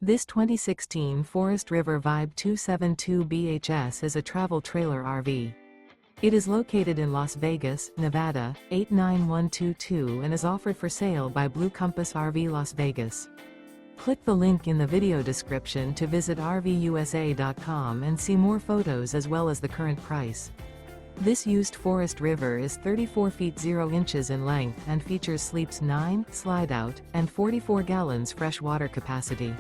This 2016 Forest River Vibe 272 BHS is a travel trailer RV. It is located in Las Vegas, Nevada, 89122 and is offered for sale by Blue Compass RV Las Vegas. Click the link in the video description to visit RVUSA.com and see more photos as well as the current price. This used Forest River is 34 feet 0 inches in length and features sleeps 9, slide-out, and 44 gallons fresh water capacity.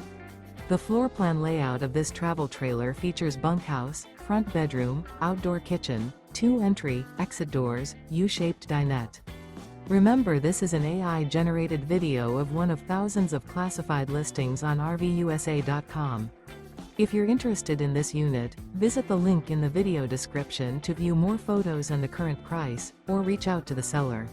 The floor plan layout of this travel trailer features bunkhouse, front bedroom, outdoor kitchen, 2 entry, exit doors, U-shaped dinette. Remember, this is an AI-generated video of one of thousands of classified listings on RVUSA.com. If you're interested in this unit, visit the link in the video description to view more photos and the current price, or reach out to the seller.